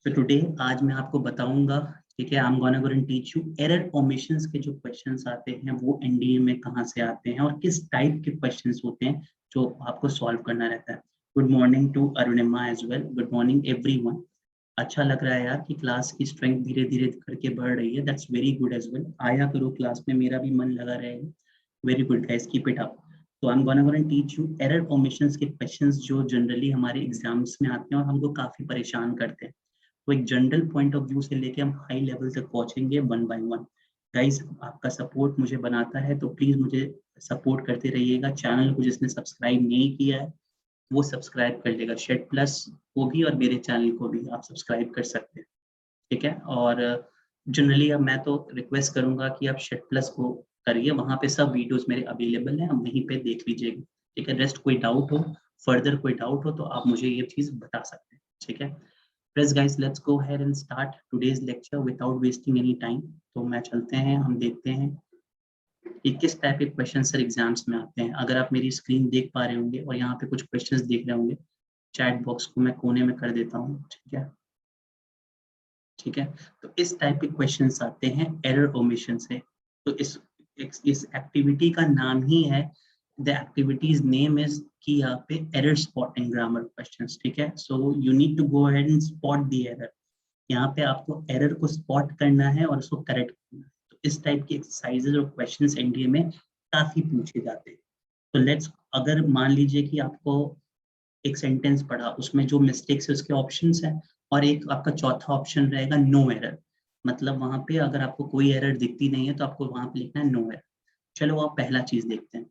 तो टुडे आज मैं आपको बताऊंगा, ठीक है, आई am gonna teach you error omissions के जो क्वेश्चंस आते हैं वो एनडीए में कहाँ से आते हैं और किस टाइप के क्वेश्चंस होते हैं जो आपको सॉल्व करना रहता है। Good morning to Arunima as well, good morning everyone. अच्छा लग रहा है यार कि क्लास की स्ट्रेंथ धीरे धीरे करके बढ़ रही है, that's very good as well. आया करो क्लास में, मेरा भी मन लगा रहेगा। Very good guys, keep it up. तो I am gonna teach you error omissions के क्वेश्चंस जो जनरली हमारे एग्जाम्स में आते हैं और हमको काफी परेशान करते हैं। तो एक जनरल पॉइंट ऑफ व्यू से लेके हम हाई लेवल तक पहुंचेंगे वन बाय वन। गाइस, आपका सपोर्ट मुझे बनाता है, तो प्लीज मुझे सपोर्ट करते रहिएगा। चैनल को जिसने सब्सक्राइब नहीं किया है वो सब्सक्राइब कर लेगा। शेड प्लस को भी और मेरे चैनल को भी आप सब्सक्राइब कर सकते हैं, ठीक है। और जनरली अब मैं तो रिक्वेस्ट करूंगा कि आप शेड प्लस को करिए, वहां पे सब वीडियोस मेरे अवेलेबल हैं, आप वहीं पे देख लीजिएगा, ठीक है। रेस्ट कोई डाउट हो, फर्दर कोई डाउट हो तो आप मुझे ये चीज बता सकते हैं, ठीक है। Yes guys, let's go ahead and start today's lecture without wasting any time। तो मैं चलते हैं, हम देखते हैं कि किस टाइप के क्वेश्चन सर एग्जाम्स में आते हैं। अगर आप मेरी स्क्रीन देख पा रहे होंगे और यहाँ पे कुछ क्वेश्चंस देख रहे होंगे, चैट बॉक्स को मैं कोने में कर देता हूँ, ठीक है, ठीक है। तो इस टाइप के क्वेश्चंस आते हैं एरर ओमिशन से। तो इस एक्टिविटी का नाम ही है, द एक्टिविटीज नेम इज कि यहाँ पे एरर स्पॉटिंग ग्रामर क्वेश्चंस, ठीक है। So you need to go ahead and spot the error. यहाँ पे आपको एरर को स्पॉट करना है और उसको करेक्ट करना है। तो इस टाइप की एक्सरसाइजेज और क्वेश्चंस एनडीए में काफी पूछे जाते हैं। तो लेट्स, अगर मान लीजिए कि आपको एक सेंटेंस पढ़ा, उसमें जो मिस्टेक्स है उसके ऑप्शंस हैं और एक आपका चौथा ऑप्शन रहेगा नो एरर। मतलब वहां पे अगर आपको कोई एरर दिखती नहीं है तो आपको वहां पे लिखना है नो एरर। चलो आप पहला चीज देखते हैं।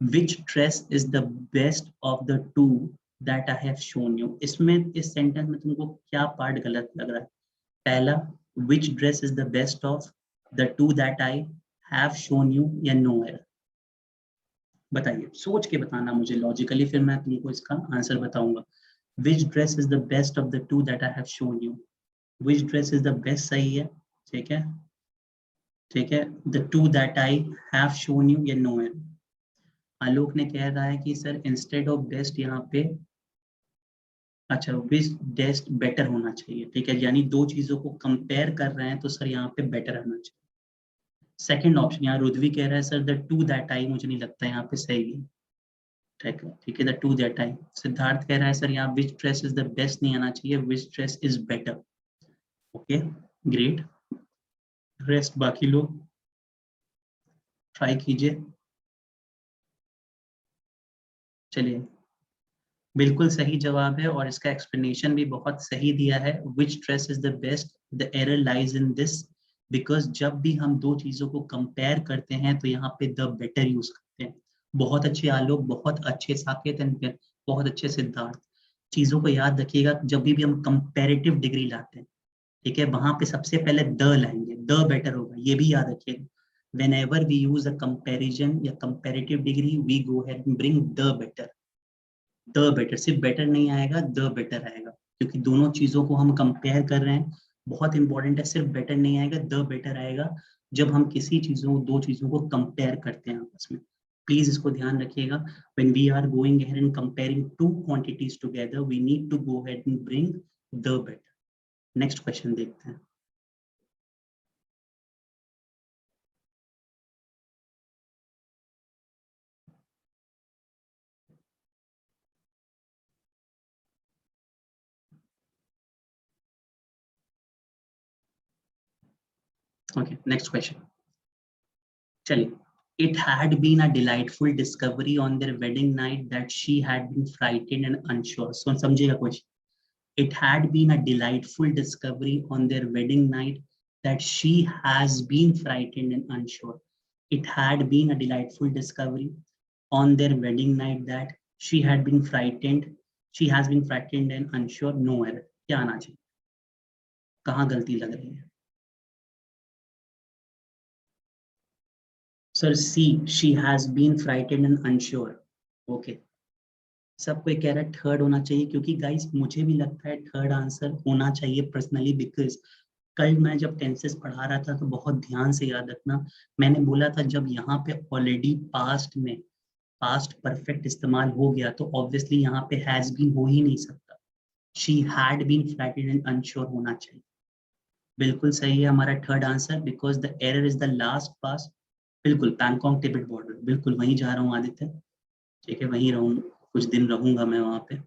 Which dress is the best of the two that I have shown you? इसमें इस सेंटेंस में तुमको क्या पार्ट गलत लग रहा है? पहला, which dress is the best of the two that I have shown you या no error? बताइए, सोच के बताना मुझे लॉजिकली, फिर मैं तुमको इसका आंसर बताऊंगा। Which dress is the best of the two that I have shown you? Which dress is the best सही है, ठीक है, ठीक है। The two that I have shown you या no error? आलोक ने कह रहा है कि सर इंस्टेड ऑफ बेस्ट यहाँ पे, अच्छा, विच बेस्ट बेटर होना चाहिए, ठीक है, यानी दो चीजों को कंपेयर कर रहे हैं तो सर यहाँ पे बेटर होना चाहिए। सेकंड ऑप्शन, यहाँ रुद्वी कह रहा है सर द टू दैट आई, मुझे नहीं लगता यहाँ पे सही है, ठीक है, ठीक है, the two that I. Siddharth कह रहा है सर यहाँ which dress is the best नहीं आना चाहिए, which dress is better. Okay, great. Rest बाकी लोग ट्राई कीजिए। चलिए, बिल्कुल सही जवाब है और इसका एक्सप्लेनेशन भी बहुत सही दिया है। Which dress is the best, the error lies in this, because जब भी हम दो चीजों को कंपेयर करते हैं तो यहाँ पे द बेटर यूज करते हैं। बहुत अच्छे आलोक, बहुत अच्छे साकेत एंड बहुत अच्छे सिद्धार्थ। चीजों को याद रखिएगा, जब भी हम कंपेरेटिव डिग्री लाते हैं, ठीक है, वहां पे सबसे पहले द लाएंगे, द बेटर होगा, ये भी याद रखिएगा। whenever we use a comparison या comparative degree, we go ahead and bring the better। The better, सिर्फ बेटर नहीं आएगा, द बेटर आएगा, क्योंकि दोनों चीजों को हम कंपेयर कर रहे हैं। बहुत इंपॉर्टेंट है, सिर्फ बेटर नहीं आएगा, द बेटर आएगा जब हम किसी चीजों, दो चीजों को कंपेयर करते हैं आपस में। प्लीज इसको ध्यान रखिएगा। When we are going ahead and comparing two quantities together, we need to go ahead and bring the better. Next question देखते हैं। Okay, next question. चलिए, it had been a delightful discovery on their wedding night that she had been frightened and unsure। So समझिएगा question. It had been a delightful discovery on their wedding night that she has been frightened and unsure। It had been a delightful discovery on their wedding night that she had been frightened, she has been frightened and unsure, no error। क्या आना चाहिए, कहाँ गलती लग रही है? Sir C, she has been frightened and unsure। Okay, सब कोई कह रहा है थर्ड होना चाहिए, क्योंकि गाइस मुझे भी लगता है थर्ड आंसर होना चाहिए पर्सनली। बिकॉज कल मैं जब टेंसेस पढ़ा रहा था तो बहुत ध्यान से याद रखना, मैंने बोला था जब यहाँ पे ऑलरेडी पास्ट में पास्ट परफेक्ट इस्तेमाल हो गया तो ऑब्वियसली यहाँ पे हैज बीन हो ही नहीं सकता। She had been frighted and unsure होना चाहिए। बिल्कुल सही है हमारा third answer, because the error is the last पास। बिल्कुल, पैंगोंग तिब्बत बॉर्डर, बिल्कुल वहीं जा रहा हूँ आदित्य। ठीक है, वहीं रहूँ, कुछ दिन रहूंगा मैं वहां पे।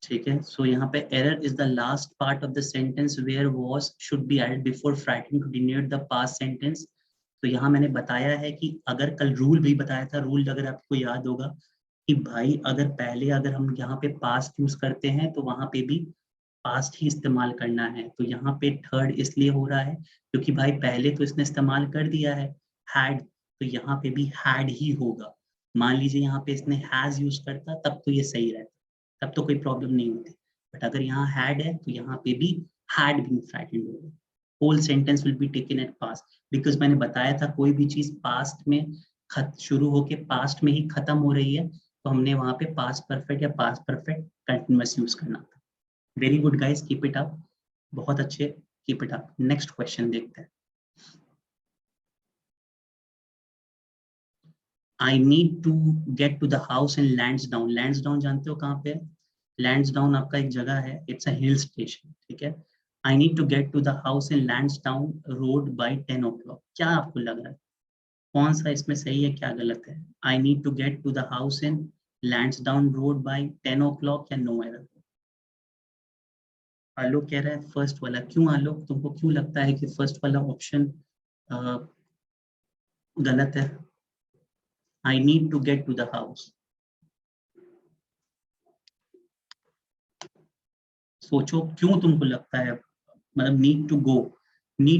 ठीक है, सो यहाँ पे error is the last part of the sentence where was should be added before fighting to denote the past sentence. तो यहाँ मैंने बताया है कि अगर कल रूल भी बताया था, रूल अगर आपको याद होगा कि भाई अगर पहले अगर हम यहाँ पे पास्ट यूज करते हैं तो वहां पे भी पास्ट ही इस्तेमाल करना है। तो यहाँ पे थर्ड इसलिए हो रहा है क्योंकि भाई पहले तो इसने इस्तेमाल कर दिया है हैड, तो यहाँ पे भी हैड ही होगा। मान लीजिए यहाँ पे इसने हैज यूज करता तब तो ये सही रहता, तब तो कोई प्रॉब्लम नहीं होती। बट अगर यहाँ हैड है तो यहाँ पे भी हैड बीन फ्राइटेंड होगा। Whole sentence will be taken at past, because मैंने बताया था कोई भी चीज पास्ट में शुरू होके पास्ट में ही खत्म हो रही है तो हमने वहां पे पास्ट परफेक्ट या पास्ट परफेक्ट कंटिन्यूअस यूज करना था। Very good guys, keep it up, बहुत अच्छे, keep it up. Next question देखते हैं। I need to get to the house in Lansdowne. Lansdowne जानते हो कहाँ पे है? लैंड्सडाउन आपका एक जगह है, इट्स अ हिल स्टेशन। ठीक है, I need to get to the house in Lansdowne road by 10 o'clock। क्या आपको लग रहा है कौन सा इसमें सही है, क्या गलत है? I need to get to the house in Lansdowne road by 10 o'clock या नो एरर? आलोक कह रहा है फर्स्ट वाला। क्यों आलोक, तुमको क्यों लगता है कि फर्स्ट वाला ऑप्शन गलत है? I need to get to the house, सोचो क्यों तुमको लगता है, मतलब नीड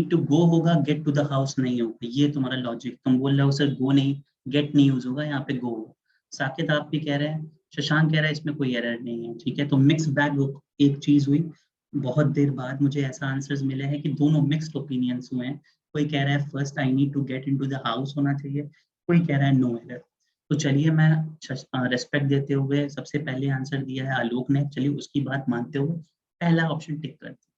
टू गो होगा, गेट टू द हाउस नहीं होगा, ये तुम्हारा लॉजिक। तुम बोल रहे हो सर गो नहीं, गेट नहीं यूज होगा, यहाँ पे गो होगा। साकेत आप भी कह रहे हैं, शशांक कह रहा है इसमें कोई एरर नहीं है। ठीक है, तो मिक्स बैग एक चीज हुई। बहुत देर बाद मुझे ऐसा आंसर्स मिले हैं कि दोनों मिक्स्ड ओपिनियंस हुए हैं। कोई कह रहा है first I need to get into the house होना चाहिए, कोई कह रहा है नो एरर। तो चलिए मैं रेस्पेक्ट देते हुए सबसे पहले आंसर दिया है आलोक ने, चलिए उसकी बात मानते हुए पहला ऑप्शन टिक कर दिया।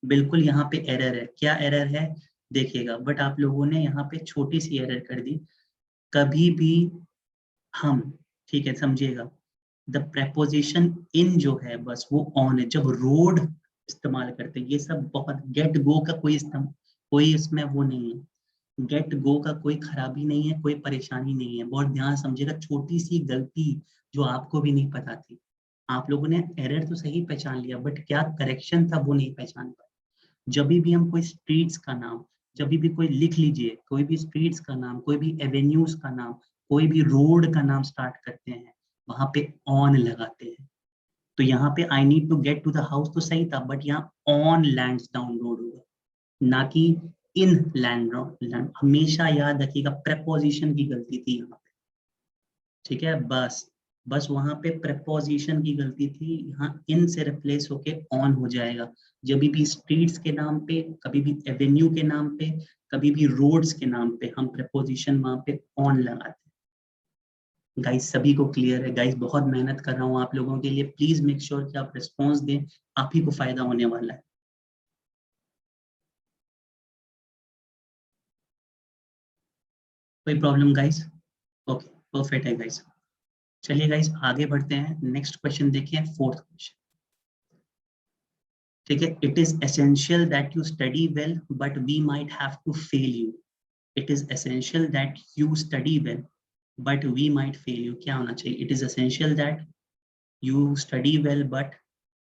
बिल्कुल यहाँ पे एरर है, क्या एरर है देखिएगा, बट आप लोगों ने यहाँ पे छोटी सी एरर कर दी। कभी भी हम, ठीक है समझिएगा, द प्रेपोजिशन इन जो है बस वो ऑन है जब रोड इस्तेमाल करते हैं। ये सब बहुत, गेट गो का कोई इसमें वो नहीं है, गेट गो का कोई खराबी नहीं है, कोई परेशानी नहीं है। बहुत ध्यान समझिएगा, छोटी सी गलती जो आपको भी नहीं पता थी। आप लोगों ने एरर तो सही पहचान लिया बट क्या करेक्शन था वो नहीं पहचान पाए। जब भी हम कोई स्ट्रीट्स का नाम, जब भी कोई लिख लीजिए, कोई भी स्ट्रीट्स का नाम, कोई भी एवेन्यूज का नाम, कोई भी रोड का नाम स्टार्ट करते हैं वहां पे ऑन लगाते हैं। तो यहाँ पे I need to get to the house तो सही था, बट यहाँ ऑन लैंड्स डाउन रोड होगा, ना कि इन लैंड। हमेशा याद रखिएगा प्रेपोजिशन की गलती थी यहाँ पे। ठीक है, बस वहां पे प्रेपोजिशन की गलती थी, यहाँ इन से रिप्लेस होके ऑन हो जाएगा। जब भी स्ट्रीट्स के नाम पे, कभी भी एवेन्यू के नाम पे, कभी भी रोड्स के नाम पे हम प्रेपोजिशन वहां पे ऑन लगाते हैं। गाइस सभी को क्लियर है? गाइस बहुत मेहनत कर रहा हूँ आप लोगों के लिए, प्लीज मेक श्योर कि आप रिस्पॉन्स दें, आप ही को फायदा होने वाला है। कोई प्रॉब्लम गाइस? ओके, परफेक्ट है गाइस। चलिए गाइस आगे बढ़ते हैं, नेक्स्ट क्वेश्चन देखिए, फोर्थ क्वेश्चन। ठीक है, it is essential that you study well but we might have to fail you. It is essential that you study well but we might fail you, क्या होना चाहिए? It is essential that you study well but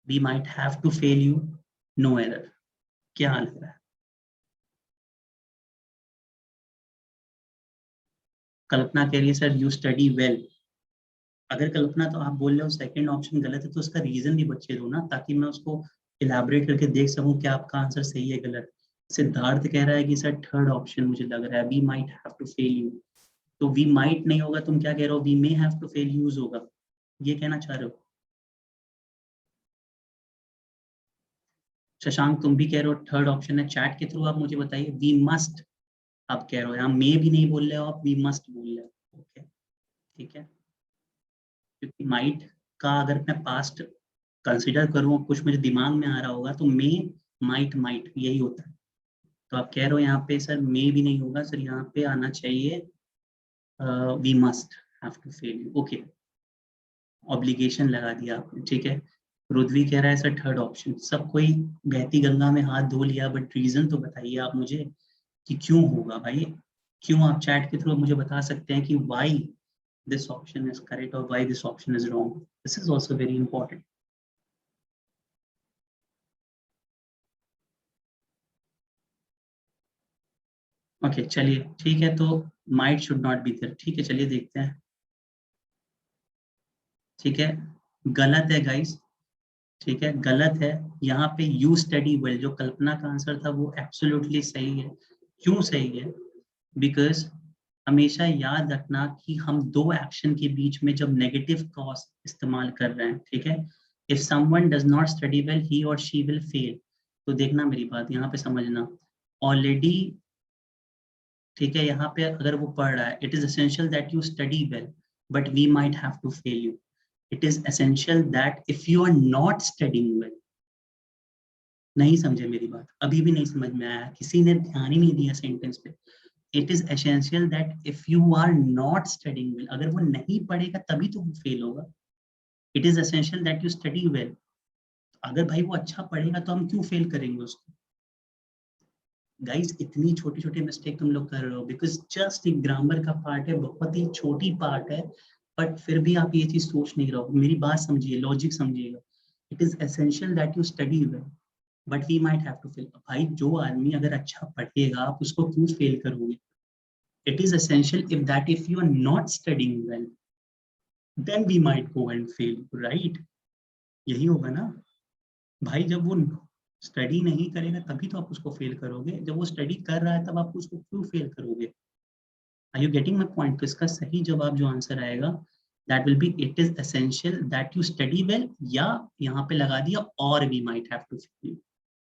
we might have to fail you, no error, क्या लग रहा है? कल्पना कह रही है सर यू स्टडी वेल। अगर कल्पना तो आप बोल रहे हो सेकंड ऑप्शन गलत है तो उसका रीजन भी बच्चे दो ना, ताकि मैं उसको इलाबरेट करके देख सकूं कि आपका आंसर सही है गलत। सिद्धार्थ कह रहा है कि सर थर्ड ऑप्शन मुझे लग रहा है, we might have to fail you. तो वी माइट नहीं होगा, तुम क्या कह रहे हो, we may have to fail use होगा, ये कहना चाह रहे हो? शशांक तुम भी कह रहे हो थर्ड ऑप्शन है, चैट के थ्रू आप मुझे बताइए। वी मस्ट, आप कह रहे हो, यहाँ मे भी नहीं बोल रहे हो आप, वी मस्ट बोल रहे हो। ओके, ठीक है, क्योंकि माइट का अगर मैं पास्ट कंसिडर करूँ, कुछ मुझे दिमाग में आ रहा होगा तो मे, माइट माइट यही होता है। तो आप कह रहे हो यहाँ पे सर मे भी नहीं होगा सर, यहाँ पे आना चाहिए we must have to fail you. Okay, obligation लगा दिया आपने, ठीक है। रुद्वी कह रहा है सर थर्ड ऑप्शन। सब कोई बहती गंगा में हाथ धो लिया, बट रीजन तो बताइए आप मुझे कि क्यों होगा भाई। क्यों आप चैट के थ्रू मुझे बता सकते हैं कि why this option is correct और why this option is wrong. This is also very important. Okay चलिए ठीक है, तो might should not be there. ठीक है चलिए देखते हैं। ठीक है, गलत है गाइस। ठीक है गलत है। यहाँ पे यू स्टडी वेल, जो कल्पना का आंसर था वो एब्सोल्युटली सही है। क्यों सही है? बिकॉज हमेशा याद रखना कि हम दो एक्शन के बीच में जब नेगेटिव कॉज इस्तेमाल कर रहे हैं, ठीक है, if someone does not study well ही और शी विल फेल। तो देखना मेरी बात यहाँ पे समझना। ऑलरेडी ठीक है, यहाँ पे अगर वो पढ़ रहा है, it is essential that you study well but we might have to fail you. It is essential that if you are not studying well. नहीं समझे मेरी बात? अभी भी नहीं समझ में आया? किसी ने ध्यान ही नहीं दिया सेंटेंस पे। It is essential that if you are not studying well, अगर वो नहीं पढ़ेगा तभी तो वो फेल होगा। It is essential that you study well. अगर भाई वो अच्छा पढ़ेगा तो हम क्यों फेल करेंगे उसको? गाइस इतनी छोटी छोटी मिस्टेक तुम लोग कर रहे हो, बिकॉज जस्ट एक ग्रामर का पार्ट है, बहुत ही छोटी पार्ट है, बट फिर भी आप ये चीज सोच नहीं रहे हो। मेरी बात समझिए, लॉजिक समझिएगा। It is essential that you study well but we might have to fail. भाई जो आदमी अगर अच्छा पढ़ेगा आप उसको क्यों फेल करोगे? It is essential if that if you are not studying well then we might go and fail, right? यही होगा ना भाई। जब वो स्टडी नहीं करेगा तभी तो आप उसको फेल करोगे। जब वो स्टडी कर रहा है तब आप उसको क्यों फेल करोगे? Are you getting my point? तो इसका सही जवाब जो आंसर आएगा that will be it is essential that you study well, या यहाँ पे लगा दिया और we might have to fail.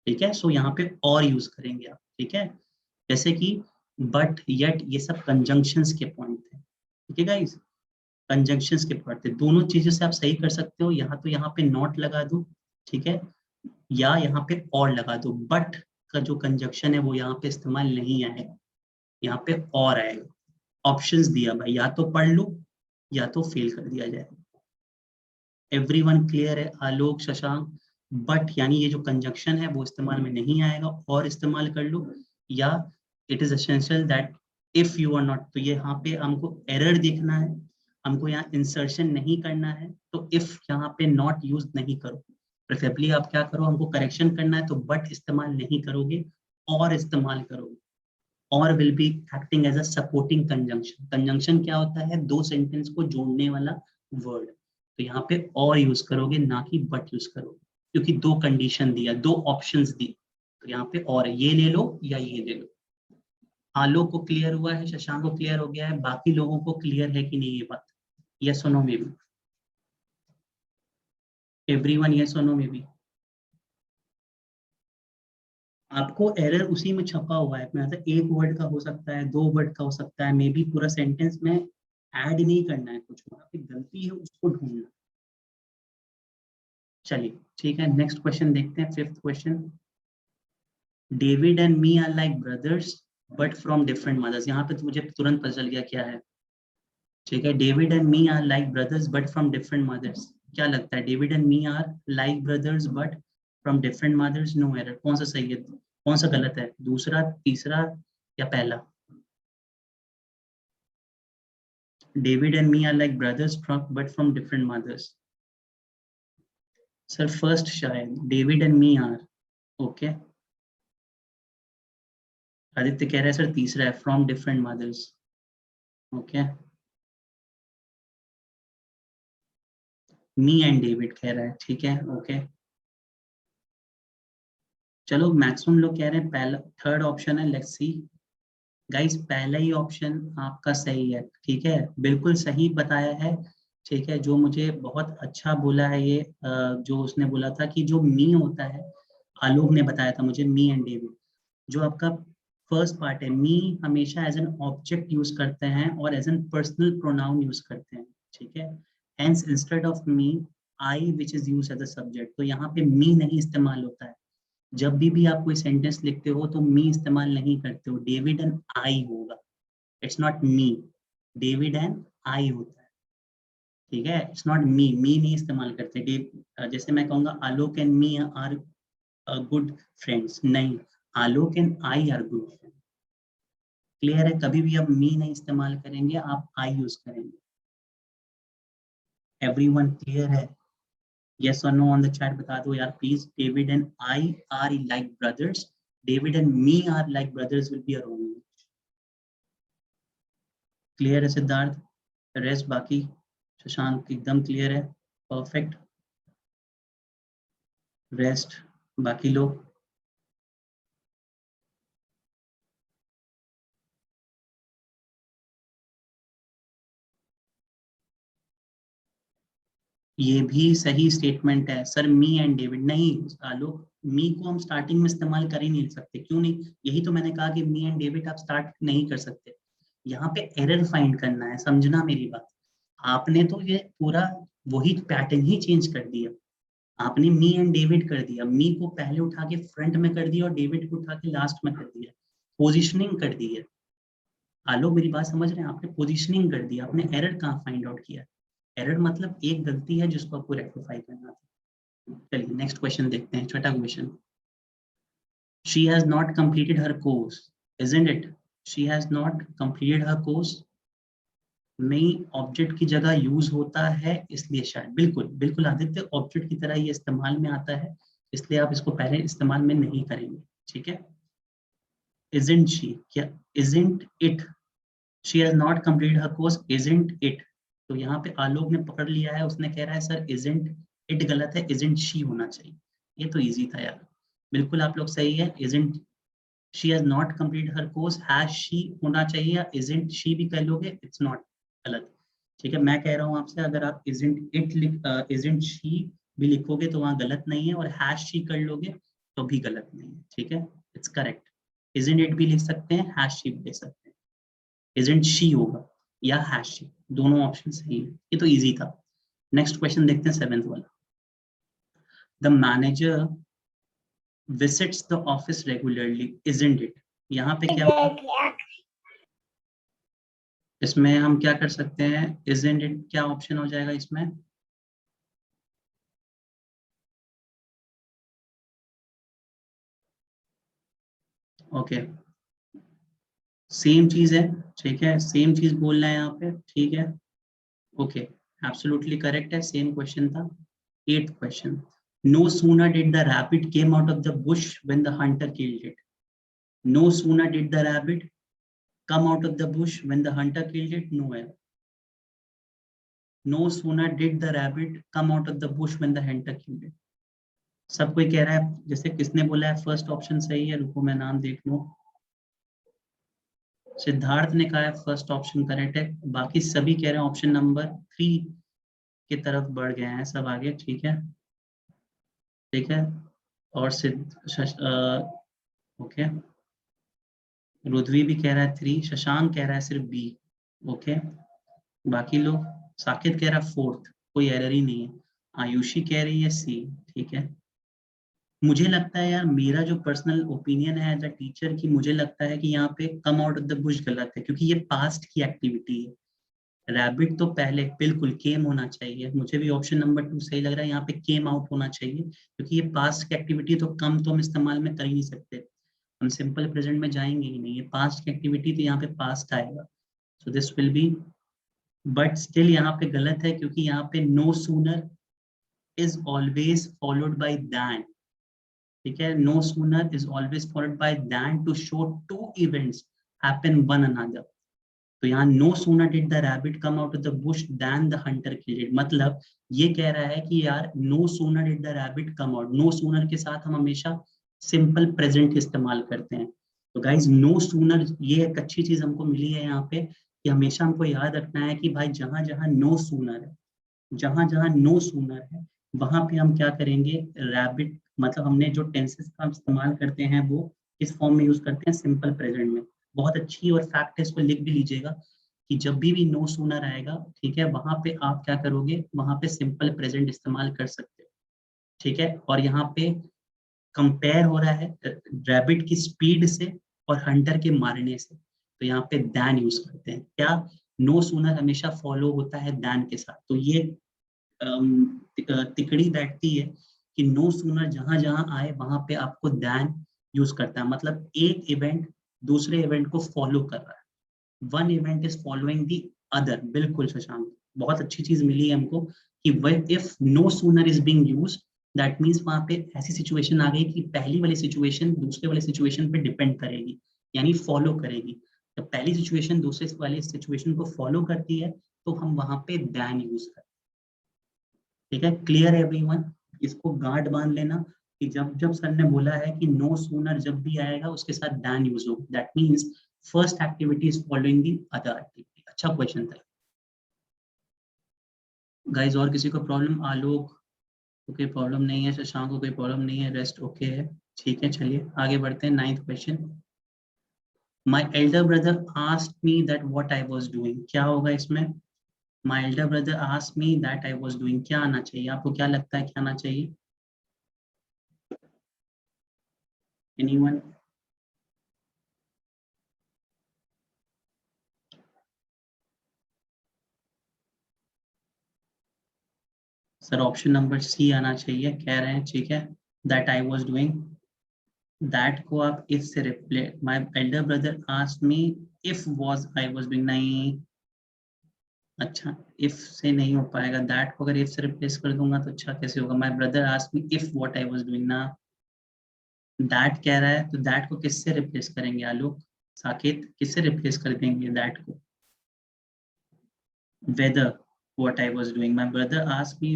ठीक है, सो यहाँ पे और यूज करेंगे आप। ठीक है, जैसे कि बट येट, ये सब कंजंक्शंस के पॉइंट थे। ठीक है गाइस, कंजंक्शंस के पॉइंट थे। दोनों चीजों से आप सही कर सकते हो। यहाँ तो यहाँ पे नॉट लगा दो, ठीक है, या यहाँ पे और लगा दो। बट का जो कंजंक्शन है वो यहाँ पे इस्तेमाल नहीं आएगा, यहाँ पे और आएगा। ऑप्शंस दिया भाई, या तो पढ़ लो या तो फेल कर दिया जाएगा। एवरीवन क्लियर है? आलोक, शशांक। बट यानी ये जो कंजंक्शन है वो इस्तेमाल में नहीं आएगा, और इस्तेमाल कर लो, या it is essential that if you are not. तो ये यहाँ पे हमको एरर देखना है, हमको यहाँ इंसर्शन नहीं करना है, तो इफ यहाँ पे नॉट यूज नहीं करो। प्रेफरेबली आप क्या करो, हमको करेक्शन करना है तो बट इस्तेमाल नहीं करोगे और इस्तेमाल करोगे। Or will be acting as a supporting conjunction. Conjunction क्या होता है? दो सेंटेंस को जोड़ने वाला वर्ड। तो यहाँ पे और यूज करोगे ना कि बट यूज करोगे, क्योंकि दो कंडीशन दिया, दो ऑप्शंस दिए। तो यहाँ पे और ये ले लो या ये ले लो। आलोक को क्लियर हुआ है, शशांक को क्लियर हो गया है, बाकी लोगों को क्लियर है कि नहीं ये बात? यस और नो में भी? एवरीवन यस और नो में भी? आपको एरर उसी में छपा हुआ है, मतलब एक वर्ड का हो सकता है, दो वर्ड का हो सकता है, मे बी पूरा सेंटेंस में ऐड नहीं करना है कुछ, वहां पे गलती है उसको ढूंढना। चलिए ठीक है, नेक्स्ट क्वेश्चन देखते हैं, fifth question. David and me are like brothers but from different mothers. यहाँ पे तो मुझे तुरंत पता चल गया क्या है। ठीक है, David and me are like brothers but from different mothers. क्या लगता है? David and me are like brothers but from different mothers, no error. कौन सा सही है, कौन सा गलत है? दूसरा, तीसरा या पहला? David and me are like brothers but from different mothers. Sir, first शायद David and me are. Okay. Aditya कह रहा है सर तीसरा है, from different mothers. Okay. Me and David कह रहा है, ठीक है, okay. चलो मैक्सिमम लोग कह रहे हैं पहला, थर्ड ऑप्शन है, लेट्स सी। गाइस पहला ही ऑप्शन आपका सही है, ठीक है, बिल्कुल सही बताया है। ठीक है, जो मुझे बहुत अच्छा बोला है ये जो उसने बोला था कि जो मी होता है, आलोक ने बताया था मुझे, मी एंड डेविड। जो आपका फर्स्ट पार्ट है, मी हमेशा एज एन ऑब्जेक्ट यूज करते हैं और as an personal pronoun use करते हैं। ठीक है, hence instead of me I which is use as a subject. तो यहाँ पे मी नहीं इस्तेमाल होता है। जब भी आप कोई सेंटेंस लिखते हो तो मी इस्तेमाल नहीं करते हो, डेविड एंड आई होगा। It's not me, David and आई होता है। ठीक है, इट्स नॉट मी, मी नहीं इस्तेमाल करते। जैसे मैं कहूंगा Alok and me are good friends, नहीं, Alok and I are good friends. Clear है, कभी भी आप मी नहीं इस्तेमाल करेंगे, आप आई यूज करेंगे। एवरीवन क्लियर है? यस और नो ऑन द चैट बता दो यार please. David and I are like brothers, David and me are like brothers will be a wrong. Clear है सिद्धार्थ? रेस्ट बाकी शशांक एकदम क्लियर है, परफेक्ट। रेस्ट बाकी लोग? ये भी सही स्टेटमेंट है सर, मी एंड डेविड नहीं। आलोक, मी को हम स्टार्टिंग में इस्तेमाल कर ही नहीं सकते, क्यों नहीं? यही तो मैंने कहा कि मी एंड डेविड आप स्टार्ट नहीं कर सकते। यहाँ पे एरर फाइंड करना है, समझना मेरी बात। आपने तो ये पूरा वही पैटर्न ही चेंज कर दिया। आपने मी एंड डेविड कर दिया, मी को पहले उठा के फ्रंट में कर दिया और डेविड को उठा के लास्ट में कर दिया, पोजिशनिंग कर दी है। आलोक मेरी बात समझ रहे हैं? आपने पोजिशनिंग कर दिया, आपने एरर कहाँ फाइंड आउट किया? एरर मतलब एक गलती है जिसको आपको रेक्टिफाई करना था। चलिए नेक्स्ट क्वेश्चन देखते हैं, छठा question. She has not completed her course, isn't it? She has not completed her course में ऑब्जेक्ट की जगह यूज होता है, इसलिए शायद। बिल्कुल बिल्कुल आदित्य, ऑब्जेक्ट की तरह ये इस्तेमाल में आता है, इसलिए आप इसको पहले इस्तेमाल में नहीं करेंगे। ठीक है, इजंट शी, क्या isn't it? She has not completed her course, isn't it? तो यहाँ पे आलोक ने पकड़ लिया है, उसने कह रहा है सर इजंट इट गलत है, इजंट शी होना चाहिए। ये तो इजी था यार, बिल्कुल आप लोग सही है। Isn't she has not completed her course, has she होना चाहिए, या इजंट शी भी कह लोगे, इट्स नॉट गलत। ठीक है, मैं कह रहा हूँ आपसे, अगर आप इजंट इट इजंट शी भी लिखोगे तो वहां गलत नहीं है, और हैज शी कर लोगे तो भी गलत नहीं है। ठीक है, इट्स करेक्ट। इजंट इट भी लिख सकते हैं, हैज शी भी लिख सकते हैं। इजंट शी होगा या हैज शी, दोनों ऑप्शन सही है। ये तो इजी था। नेक्स्ट क्वेश्चन देखते हैं, सेवेंथ वाला। The manager visits the office regularly, isn't it? यहाँ पे क्या होगा? इसमें हम क्या कर सकते हैं, इजंट इट क्या ऑप्शन हो जाएगा इसमें? ओके, सेम चीज है। ठीक है, सेम चीज बोलना है यहाँ पे। ठीक है, ओके, एब्सोल्युटली करेक्ट है, सेम क्वेश्चन था। Eighth question. No sooner did the rabbit came out of the bush when the hunter killed it. No sooner did the rabbit come out of the bush when the hunter killed it, no error. No sooner did the rabbit come out of the bush when the hunter killed it. सब कोई कह रहा है, जैसे किसने बोला है first option सही है? रुको मैं नाम देख लूं। सिद्धार्थ ने कहा है फर्स्ट ऑप्शन करेक्ट है, बाकी सभी कह रहे हैं ऑप्शन नंबर 3 की तरफ बढ़ गए हैं सब आगे। ठीक है, ठीक है, और ओके, रुद्वी भी कह रहा है 3, शशांक कह रहा है सिर्फ बी। ओके, बाकी लोग, साकिब कह रहा है 4th, कोई एरर ही नहीं है। आयुषी कह रही है सी। ठीक है, मुझे लगता है यार, मेरा जो पर्सनल ओपिनियन है एज अ टीचर, की मुझे लगता है कि यहाँ पे कम आउट ऑफ द बुश गलत है, क्योंकि ये पास्ट की एक्टिविटी है। रैबिट तो पहले बिल्कुल केम होना चाहिए, मुझे भी ऑप्शन नंबर 2 सही लग रहा है, यहाँ पे केम आउट होना चाहिए, क्योंकि ये पास्ट की एक्टिविटी, तो कम तो हम इस्तेमाल में कर ही नहीं सकते, हम सिंपल प्रेजेंट में जाएंगे ही नहीं, ये पास्ट की एक्टिविटी, तो यहाँ पे पास्ट आएगा। So this will be, but still यहाँ पे गलत है, क्योंकि यहाँ पे no sooner is always followed by than. ठीक है, no sooner is always followed by than to show two events happen one another. तो यहाँ no sooner did the rabbit come out of the bush than the hunter killed it, मतलब ये कह रहा है कि यार no sooner did the rabbit come out, no sooner के साथ हम हमेशा सिंपल प्रेजेंट इस्तेमाल करते हैं। तो गाइज नो सूनर, ये एक अच्छी चीज हमको मिली है यहाँ पे, कि हमेशा हमको याद रखना है कि भाई जहां जहां नो सूनर है, जहां जहां नो सूनर है, वहां पे हम क्या करेंगे, रैबिट, मतलब हमने जो टेंसेस का इस्तेमाल करते हैं वो इस फॉर्म में यूज करते हैं, सिंपल प्रेजेंट में। बहुत अच्छी और फैक्ट है, इसको लिख भी लीजिएगा, कि जब भी नो सूनर आएगा, ठीक है, वहां पे आप क्या करोगे, वहां पे सिंपल प्रेजेंट इस्तेमाल कर सकते हो। ठीक है, और यहाँ पे कंपेयर हो रहा है रैबिट की स्पीड से और हंटर के मारने से, तो यहाँ पे दैन यूज करते हैं, क्या, नो सूनर हमेशा फॉलो होता है दैन के साथ, तो ये तिकड़ी बैठती है कि नो सूनर जहां जहां आए वहां पे आपको दैन यूज करता है, मतलब एक इवेंट दूसरे इवेंट को फॉलो कर रहा है, one event is following the other. बिल्कुल शशांक, बहुत अच्छी चीज मिली है हमको कि if no sooner is being used, that means वहां पे ऐसी सिचुएशन आ गई कि पहली वाली सिचुएशन दूसरे वाले सिचुएशन पे डिपेंड करेगी, यानी फॉलो करेगी। जब पहली सिचुएशन दूसरे वाली सिचुएशन को फॉलो करती है तो हम वहां पे दैन यूज करते हैं। ठीक है, क्लियर है एवरीवन? इसको गांठ बांध लेना कि जब जब सर ने बोला है कि नो सूनर जब भी आएगा उसके साथ दैन यूज होगा, that means first activity is following the other activity. अच्छा क्वेश्चन था गाइस। और किसी को प्रॉब्लम? आलोक को कोई प्रॉब्लम नहीं है, शशांक को कोई प्रॉब्लम नहीं है, रेस्ट ओके है। ठीक है, चलिए आगे बढ़ते हैं। 9th question, my elder brother asked me that what I was doing. क्या होगा इसमें? माई elder brother asked me that I was doing, क्या आना चाहिए? आपको क्या लगता है क्या आना चाहिए? Anyone? Sir option number C आना चाहिए कह रहे हैं, ठीक है। That I was doing, that को आप इफ से replace, my elder brother asked me if was I was doing, नहीं। अच्छा, इफ से नहीं हो पाएगा, दैट को अगर इफ से रिप्लेस कर दूंगा तो अच्छा कैसे होगा? My brother asked me if what I was doing ना, दैट कह रहा है तो दैट को किससे रिप्लेस करेंगे? आलोक, साकेत, किससे रिप्लेस कर देंगे दैट को? Whether what I was doing, my brother asked me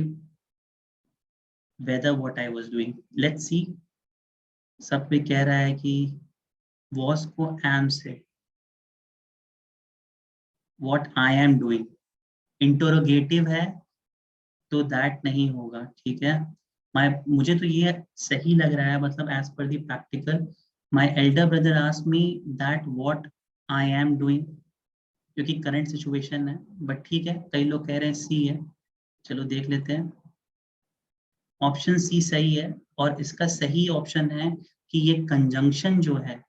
whether what I was doing. Let's see, सब कोई कह रहा है कि वॉज को एम से, what I am doing interrogative है तो दैट नहीं होगा, ठीक है। मुझे तो ये सही लग रहा है, मतलब as per the practical, my elder brother asked me that what I am doing, क्योंकि करंट सिचुएशन है। बट ठीक है, कई लोग कह रहे हैं सी है, चलो देख लेते हैं। ऑप्शन सी सही है, और इसका सही ऑप्शन है कि ये कंजंक्शन जो है,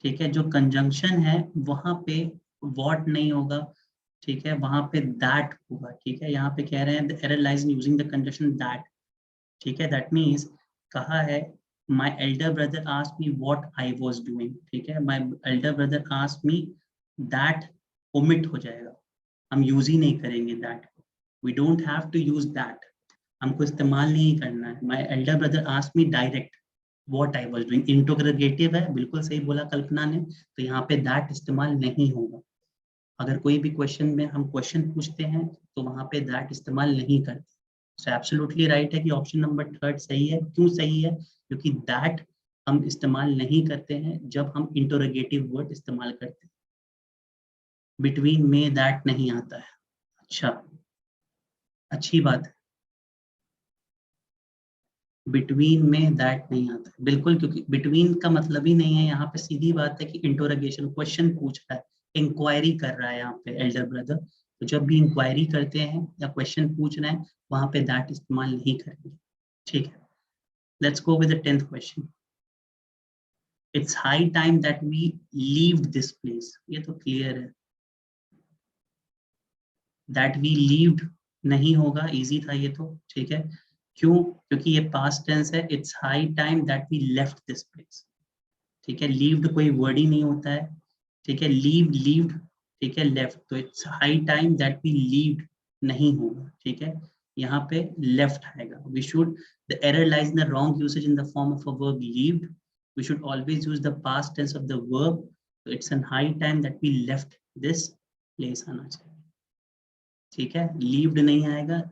ठीक है, जो कंजंक्शन है वहां पे व्हाट नहीं होगा, ठीक है, वहां पे दैट होगा, ठीक है। यहाँ पे कह रहे हैं the error lies in using the conjunction that, ठीक है। दैट मीन्स कहा है my elder brother asked me what I was doing, ठीक है। My elder brother asked me, that omit हो जाएगा, हम यूज ही नहीं करेंगे दैट को, we don't have to use that, हमको इस्तेमाल नहीं करना है। My elder brother asked me direct what I was doing, interrogative है, बिल्कुल सही बोला कल्पना ने, तो यहाँ पे दैट इस्तेमाल नहीं होगा। अगर कोई भी क्वेश्चन में हम क्वेश्चन पूछते हैं तो वहां पे दैट इस्तेमाल नहीं करते। सो एब्सोल्युटली राइट है कि ऑप्शन नंबर थर्ड सही है। क्यों सही है? क्योंकि दैट हम इस्तेमाल नहीं करते हैं जब हम इंटरोगेटिव वर्ड इस्तेमाल करते हैं, बिटवीन में दैट नहीं आता है। अच्छा, अच्छी बात है, बिटवीन में दैट नहीं आता है, बिल्कुल, क्योंकि बिटवीन का मतलब ही नहीं है यहाँ पे, सीधी बात है कि इंटरोगेशन, क्वेश्चन पूछ रहा है, इंक्वायरी कर रहा है यहाँ पे एल्डर ब्रदर। तो जब भी इंक्वायरी करते हैं या क्वेश्चन पूछ रहे हैं वहां पे दैट इस्तेमाल नहीं करेंगे, ठीक है। Let's go with the 10th question, it's high time that we leave this place, ये तो क्लियर है, दैट वी लीव्ड नहीं होगा, इजी था ये तो, ठीक है। क्यों? क्योंकि ये पास्ट टेंस है, it's high time that we left this place, ठीक है। लीव्ड कोई वर्ड ही नहीं होता है, ठीक है, लीव, लीव्ड, ठीक है, लेफ्ट, तो it's high time that we leaved नहीं होगा, ठीक है, यहाँ पे लेफ्ट आएगा। We should, the error lies in the wrong usage in the form of a verb leaved, we should always use the past tense of the verb, तो it's an high time that we left this place आना चाहिए, ठीक है। Levied नहीं आएगा,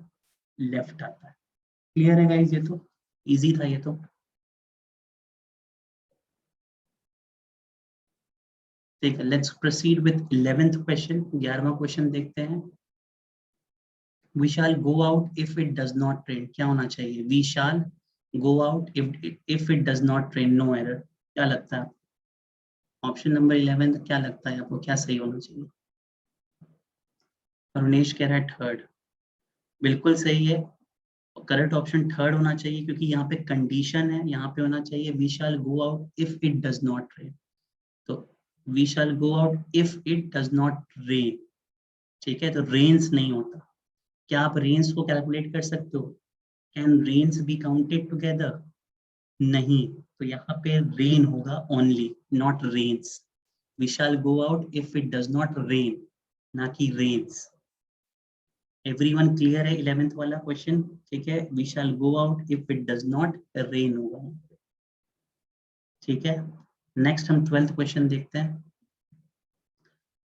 left आता है। Clear है गाइस? ये तो इजी था ये तो। ठीक है, let's proceed with 11th question, 11वां क्वेश्चन देखते हैं। We shall go out if it does not rain, क्या होना चाहिए? We shall go out if it does not rain, no error, क्या लगता है? ऑप्शन नंबर 11 क्या लगता है आपको, क्या सही होना चाहिए? अरुणेश कह रहा है थर्ड, बिल्कुल सही है। करेक्ट ऑप्शन थर्ड होना चाहिए, क्योंकि यहाँ पे कंडीशन है, यहाँ पे होना चाहिए we shall go out if it does not rain, तो we shall go out if it does not rain, ठीक है, तो रेंस नहीं होता। क्या आप रेंस को कैलकुलेट कर सकते हो? Can rains be counted together? नहीं, तो यहाँ पे रेन होगा only, not rains. We shall go out if it does not rain, ना कि रेन्स। एवरीवन क्लियर है 11th वाला क्वेश्चन? ठीक है, we shall go out if it does not rain होगा। ठीक है, नेक्स्ट हम 12th क्वेश्चन देखते हैं।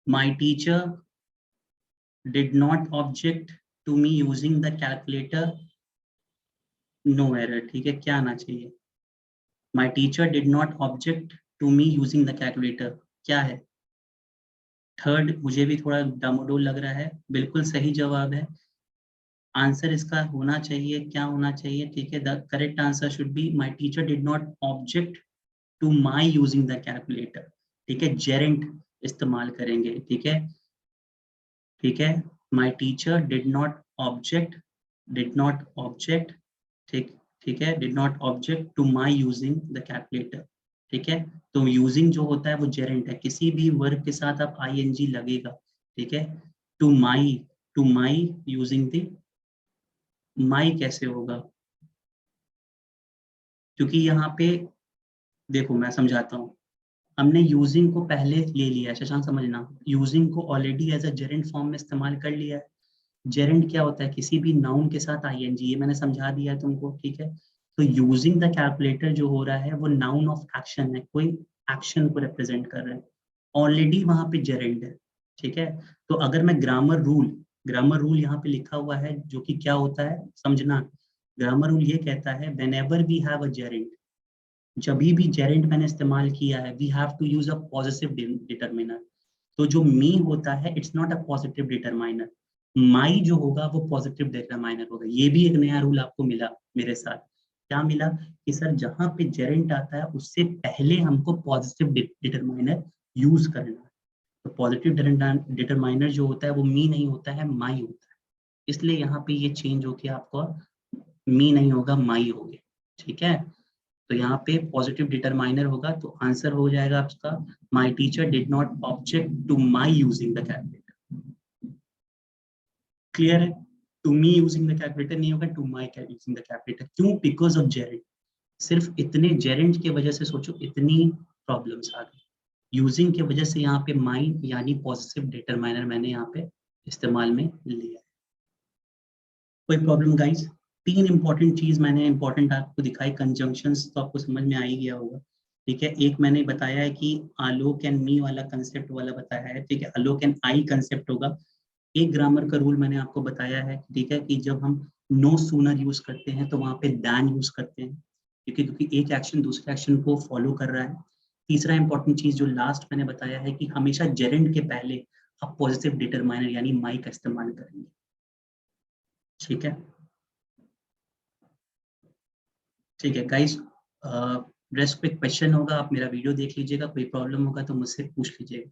My teacher did not object to me using the calculator, no error. ठीक है, क्या आना चाहिए? My teacher did not object to me using the calculator, क्या है? थर्ड मुझे भी थोड़ा डामाडोल लग रहा है, बिल्कुल सही जवाब है। आंसर इसका होना चाहिए, क्या होना चाहिए? ठीक है, the correct answer should be my teacher did not object to my using the calculator. ठीक है, जेरेंट इस्तेमाल करेंगे। ठीक है, ठीक है, my teacher did not object, ठीक, ठीक है, did not object to my using the calculator. ठीक है, तो यूजिंग जो होता है वो जेरेंट है, किसी भी वर्ब के साथ आप आईएनजी लगेगा। ठीक है, टू माई यूजिंग द, माई कैसे होगा? क्योंकि यहाँ पे देखो मैं समझाता हूँ, हमने यूजिंग को पहले ले लिया है, शशांक समझना, यूजिंग को already as a gerund form में इस्तेमाल कर लिया है। जेरेंट क्या होता है? किसी भी नाउन के साथ आईएनजी, ये मैंने समझा दिया है तुमको। ठीक है, तो यूजिंग द कैलकुलेटर जो हो रहा है वो नाउन ऑफ एक्शन है, कोई एक्शन को रिप्रेजेंट कर रहा है, ऑलरेडी वहां पे जेरेंट है। ठीक है, तो अगर मैं ग्रामर रूल यहाँ पे लिखा हुआ है, जो कि क्या होता है समझना। ग्रामर रूल ये कहता है whenever we have a gerund, जब भी जेरेंट मैंने इस्तेमाल किया है, we have to use a positive determiner. तो जो मी होता है it's not a positive determiner, my जो होगा वो पॉजिटिव डिटरमाइनर होगा। ये भी एक नया रूल आपको मिला मेरे साथ। क्या मिला? कि सर जहां पे जेरेंट आता है उससे पहले हमको पॉजिटिव डिटरमाइनर यूज करना है। तो पॉजिटिव डिटरमाइनर जो होता है वो मी नहीं होता है, माई होता है। इसलिए यहाँ पे ये चेंज होके आपको मी नहीं होगा, माई हो गया। ठीक है, तो यहाँ पे पॉजिटिव डिटरमाइनर होगा, तो आंसर हो जाएगा आपका my teacher did not object to my using the calculator. Clear है? To me using the calculator नहीं होगा, to my using the calculator. क्यों? Because of gerund. सिर्फ इतने जेरेंट की वजह से सोचो इतनी प्रॉब्लम्स आ गई। यूजिंग की वजह से यहाँ पे माई यानी पॉजिटिव डिटरमाइनर मैंने यहाँ पे इस्तेमाल में लिया। कोई प्रॉब्लम गाइस? तीन इंपॉर्टेंट चीज मैंने इंपॉर्टेंट आपको दिखाई, कंजंक्शंस तो आपको समझ में आ ही गया होगा। ठीक है, एक मैंने बताया है कि आलोक एंड मी वाला कंसेप्ट वाला बताया है। ठीक है, आलोक एंड आई कंसेप्ट होगा। एक ग्रामर का रूल मैंने आपको बताया है। ठीक है, कि जब हम नो सूनर यूज करते हैं तो वहां पे दैन यूज करते हैं, क्योंकि एक एक्शन दूसरे एक्शन को फॉलो कर रहा है। तीसरा इंपॉर्टेंट चीज जो लास्ट मैंने बताया है कि हमेशा जेरेंट के पहले आप पॉजिटिव डिटरमाइनर यानी माई का इस्तेमाल करेंगे। ठीक है, ठीक है गाइस, रेस्ट पे क्वेश्चन होगा, आप मेरा वीडियो देख लीजिएगा, कोई प्रॉब्लम होगा तो मुझसे पूछ लीजिएगा।